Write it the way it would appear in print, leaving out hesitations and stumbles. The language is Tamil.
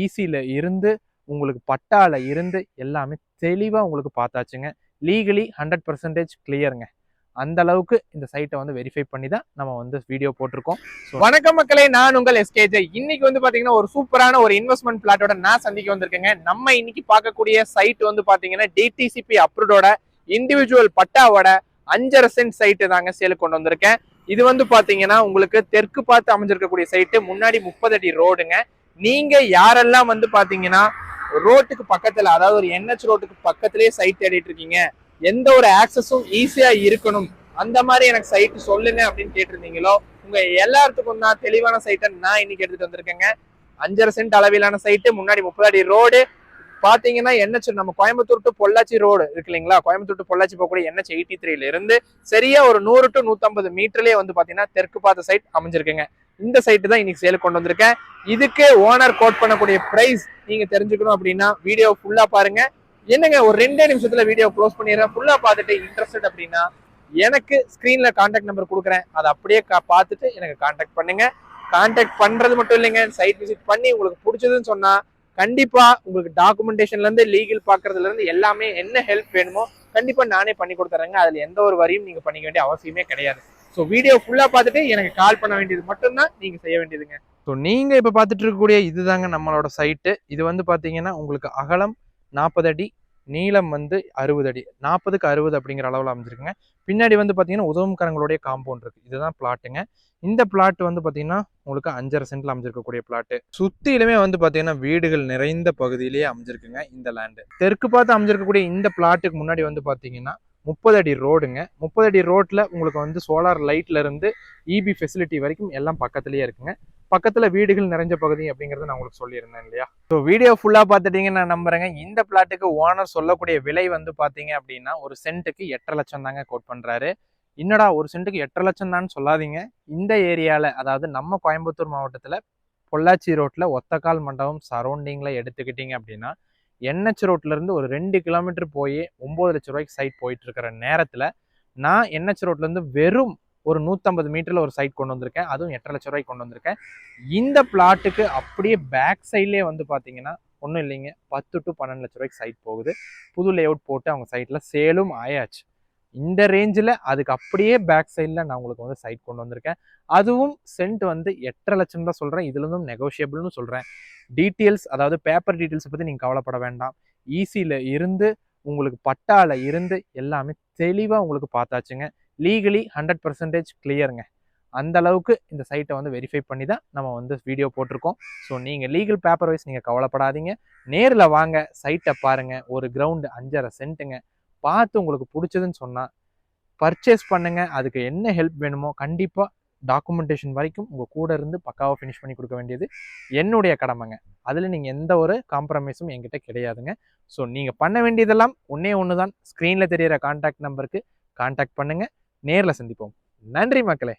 ஈசியில் இருந்து உங்களுக்கு பட்டால இருந்து எல்லாமே தெளிவாக உங்களுக்கு பார்த்தாச்சுங்க. லீகலி 100% கிளியருங்க. அந்த அளவுக்கு இந்த சைட்டை வந்து வெரிஃபை பண்ணி தான் நம்ம வந்து வீடியோ போட்டிருக்கோம். வணக்கம் மக்களே, நான் உங்கள் எஸ்கேஜே. இன்னைக்கு வந்து பாத்தீங்கன்னா ஒரு சூப்பரான ஒரு இன்வெஸ்ட்மெண்ட் பிளாட்டோட நான் சந்திக்க வந்திருக்கேங்க. நம்ம இன்னைக்கு பார்க்கக்கூடிய சைட் வந்து பாத்தீங்கன்னா டிடிசிபி அப்ரூவ்டோட இண்டிவிஜுவல் பட்டாவோட 5.5 சென்ட் சைட்டு தாங்க சேலுக்கு கொண்டு வந்திருக்கேன். இது வந்து பாத்தீங்கன்னா உங்களுக்கு தெற்கு பார்த்து அமைஞ்சிருக்கக்கூடிய சைட்டு, முன்னாடி 30 அடி ரோடுங்க. நீங்க யாரெல்லாம் வந்து பாத்தீங்கன்னா ரோட்டுக்கு பக்கத்துல, அதாவது ஒரு என்ஹெச் ரோட்டுக்கு பக்கத்திலேயே சைட் தேடிட்டு இருக்கீங்க, எந்த ஒரு ஆக்சஸும் ஈஸியா இருக்கணும், அந்த மாதிரி எனக்கு சைட்டு சொல்லுங்க அப்படின்னு கேட்டிருந்தீங்களோ, உங்க எல்லாத்துக்கும் தான் தெளிவான சைட்டை நான் இன்னைக்கு எடுத்துட்டு வந்திருக்கேங்க. 5.5 சென்ட் அளவிலான சைட்டு, முன்னாடி 30 அடி ரோடு. பாத்தீங்கன்னா என்ஹெச் நம்ம கோயம்புத்தூர் டு பொள்ளாச்சி ரோடு இருக்கு இல்லைங்களா, கோயம்புத்தூர் டு பொள்ளாச்சி போகக்கூடிய என்ஹெச் 83 இருந்து சரியா ஒரு 100 to 150 மீட்டர்லயே வந்து பாத்தீங்கன்னா தெற்கு பார்த்த சைட் அமைஞ்சிருக்குங்க. இந்த சைட்டு தான் இன்னைக்கு சேல் கொண்டு வந்திருக்கேன். இதுக்கு ஓனர் கோட் பண்ணக்கூடிய பிரைஸ் நீங்க தெரிஞ்சுக்கணும் அப்படின்னா வீடியோ ஃபுல்லா பாருங்க. என்னங்க ஒரு 2 நிமிஷத்துல வீடியோ க்ளோஸ் பண்ணிடுறேன். ஃபுல்லா பார்த்துட்டு இன்ட்ரெஸ்டட் அப்படின்னா எனக்கு ஸ்கிரீன்ல கான்டாக்ட் நம்பர் கொடுக்குறேன், அதை அப்படியே பார்த்துட்டு எனக்கு கான்டாக்ட் பண்ணுங்க. கான்டாக்ட் பண்றது மட்டும் இல்லைங்க, சைட் விசிட் பண்ணி உங்களுக்கு பிடிச்சதுன்னு சொன்னா கண்டிப்பா உங்களுக்கு டாக்குமெண்டேஷன்ல இருந்து லீகல் பாக்குறதுல இருந்து எல்லாமே என்ன ஹெல்ப் வேணுமோ கண்டிப்பா நானே பண்ணி கொடுத்துறேங்க. அதுல எந்த ஒரு வரியும் நீங்க பண்ணிக்க வேண்டிய அவசியமே கிடையாது. ஸோ வீடியோ ஃபுல்லா பார்த்துட்டு எனக்கு கால் பண்ண வேண்டியது மட்டும்தான் நீங்க செய்ய வேண்டியதுங்க. ஸோ நீங்க இப்ப பார்த்துட்டு இருக்கக்கூடிய இதுதாங்க நம்மளோட சைட்டு. இது வந்து பாத்தீங்கன்னா உங்களுக்கு அகலம் 40 அடி, நீளம் வந்து 60 அடி, 40க்கு 60 அப்படிங்கிற அளவில் அமைஞ்சிருக்குங்க. பின்னாடி வந்து பாத்தீங்கன்னா உதவும்காரங்களுடைய காம்பவுண்ட் இருக்கு. இதுதான் பிளாட்டுங்க. இந்த பிளாட் வந்து பாத்தீங்கன்னா உங்களுக்கு 5.5 சென்ட்ல அமைஞ்சிருக்கக்கூடிய பிளாட். சுத்திலுமே வந்து பாத்தீங்கன்னா வீடுகள் நிறைந்த பகுதியிலேயே அமைஞ்சிருக்குங்க இந்த லேண்டு. தெற்கு பார்த்து அமைஞ்சிருக்கக்கூடிய இந்த பிளாட்டுக்கு முன்னாடி வந்து பாத்தீங்கன்னா 30 அடி ரோடுங்க. 30 அடி ரோட்ல உங்களுக்கு வந்து சோலார் லைட்ல இருந்து இபி ஃபெசிலிட்டி வரைக்கும் எல்லாம் பக்கத்துலயே இருக்குங்க. பக்கத்துல வீடுகள் நிறைஞ்ச பகுதி அப்படிங்கறத நான் உங்களுக்கு சொல்லியிருந்தேன் இல்லையா. ஸோ வீடியோ ஃபுல்லா பார்த்துட்டீங்கன்னு நான் நம்புறேங்க. இந்த பிளாட்டுக்கு ஓனர் சொல்லக்கூடிய விலை வந்து பாத்தீங்க அப்படின்னா ஒரு சென்ட்டுக்கு 8.5 லட்சம் தாங்க கோட் பண்றாரு. என்னடா ஒரு சென்ட்டுக்கு 8.5 லட்சம் தான் சொல்லாதீங்க. இந்த ஏரியால, அதாவது நம்ம கோயம்புத்தூர் மாவட்டத்துல பொள்ளாச்சி ரோட்ல ஒத்தக்கால் மண்டபம் சரௌண்டிங்ல எடுத்துக்கிட்டீங்க அப்படின்னா என்ஹெச் ரோட்ல இருந்து ஒரு 2 கிலோமீட்டர் போய் 9 லட்சம் ரூபாய்க்கு சைட் போயிட்டு இருக்கிற நேரத்துல நான் என்ஹெச் ரோட்ல இருந்து வெறும் ஒரு 150 மீட்டர்ல ஒரு சைட் கொண்டு வந்திருக்கேன். அதுவும் 8.5 லட்சம் ரூபாய்க்கு கொண்டு வந்திருக்கேன். இந்த பிளாட்டுக்கு அப்படியே பேக் சைட்லயே வந்து பாத்தீங்கன்னா ஒன்றும் இல்லைங்க, 10 to 12 லட்சம் ரூபாய்க்கு சைட் போகுது. புது லேஅவுட் போட்டு அவங்க சைட்ல சேலும் ஆயாச்சு. இந்த ரேஞ்சில் அதுக்கு அப்படியே பேக் சைடில் நான் உங்களுக்கு வந்து சைட் கொண்டு வந்திருக்கேன். அதுவும் சென்ட் வந்து 8.5 லட்சம் தான் சொல்கிறேன். இதுலேருந்தும் நெகோஷியபிள்னு சொல்கிறேன். டீட்டெயில்ஸ், அதாவது பேப்பர் டீட்டெயில்ஸை பற்றி நீங்கள் கவலைப்பட வேண்டாம். ஈசியில் இருந்து உங்களுக்கு பட்டால இருந்து எல்லாமே தெளிவாக உங்களுக்கு பார்த்தாச்சுங்க. லீகலி 100% கிளியருங்க. அந்த அளவுக்கு இந்த சைட்டை வந்து வெரிஃபை பண்ணி தான் நம்ம வந்து வீடியோ போட்டிருக்கோம். ஸோ நீங்கள் லீகல் பேப்பர் வைஸ் நீங்கள் கவலைப்படாதீங்க. நேரில் வாங்க, சைட்டை பாருங்கள். ஒரு கிரவுண்டு 5.5 சென்ட்டுங்க. பார்த்து உங்களுக்கு பிடிச்சதுன்னு சொன்னால் பர்ச்சேஸ் பண்ணுங்க. அதுக்கு என்ன ஹெல்ப் வேணுமோ கண்டிப்பாக டாக்குமெண்டேஷன் வரைக்கும் உங்கள் கூட இருந்து பக்காவாக ஃபினிஷ் பண்ணி கொடுக்க வேண்டியது என்னுடைய கடமைங்க. அதில் நீங்கள் எந்த ஒரு காம்ப்ரமைஸும் என்கிட்ட கிடையாதுங்க. ஸோ நீங்கள் பண்ண வேண்டியதெல்லாம் ஒன்று தான், ஸ்க்ரீனில் தெரிகிற கான்டாக்ட் நம்பருக்கு கான்டாக்ட் பண்ணுங்கள். நேரில் சந்திப்போம். நன்றி மக்களே.